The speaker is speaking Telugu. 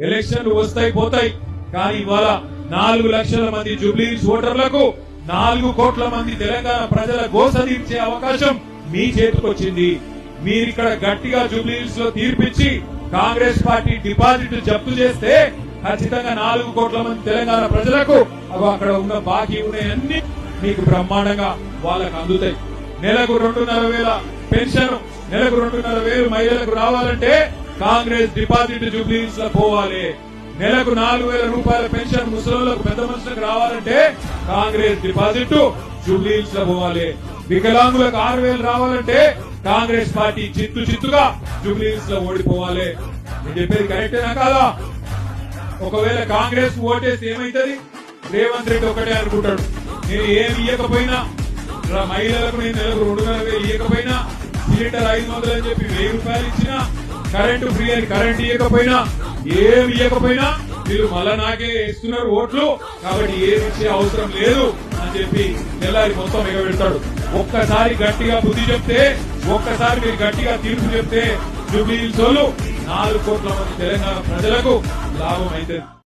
ఎలక్షన్లు వస్తాయి పోతాయి, కానీ ఇవాళ 4 లక్షల మంది జూబ్లీహిల్స్ ఓటర్లకు 4 కోట్ల మంది తెలంగాణ ప్రజల గోస తీర్చే అవకాశం మీ చేతికొచ్చింది. మీరిక్కడ గట్టిగా జూబ్లీహిల్స్ లో తీర్పిచ్చి కాంగ్రెస్ పార్టీ డిపాజిట్ జప్తు చేస్తే ఖచ్చితంగా 4 కోట్ల మంది తెలంగాణ ప్రజలకు అక్కడ ఉన్న బాకీ ఉన్నాయన్నీ మీకు బ్రహ్మాండంగా వాళ్ళకు అందుతాయి. నెలకు 2,500 పెన్షన్, నెలకు 2,500 మహిళలకు రావాలంటే కాంగ్రెస్ డిపాజిట్ జూబ్లీహిల్స్ లో పోవాలి. నెలకు 4,000 రూపాయల పెన్షన్ ముసలిలకు పెద్ద మనుషులకు రావాలంటే కాంగ్రెస్ డిపాజిట్ జూబ్లీహిల్స్ లో పోవాలి. వికలాంగులకు 6,000 రావాలంటే కాంగ్రెస్ పార్టీ చిత్తుగా జూబ్లీహిల్స్ లో ఓడిపోవాలి. నేను చెప్పేది కరెక్టేనా కాదా? ఒకవేళ కాంగ్రెస్ ఓటేసి ఏమైతుంది? రేవంత్ రెడ్డి ఒకటే అనుకుంటాడు, నేను ఏమి ఇయ్యకపోయినా, మహిళలకు నేను నెలకు 2,500 ఇయ్యకపోయినా, సిలిండర్ 500 అని చెప్పి 1000 రూపాయలు ఇచ్చినా, కరెంటు ఫ్రీ అని కరెంట్ ఇవ్వకపోయినా, ఏమి ఇవ్వకపోయినా మీరు మళ్ళా నాకే ఇస్తున్నారు ఓట్లు, కాబట్టి ఏమి ఇచ్చే అవసరం లేదు అని చెప్పి తెల్లారి మొత్తం ఎగబెడతాడు. ఒక్కసారి గట్టిగా బుద్ధి చెప్తే, ఒక్కసారి మీరు గట్టిగా తీర్పు చెప్తే జూబ్లీహిల్స్ 4 కోట్ల మంది తెలంగాణ ప్రజలకు లాభం అవుతుంది.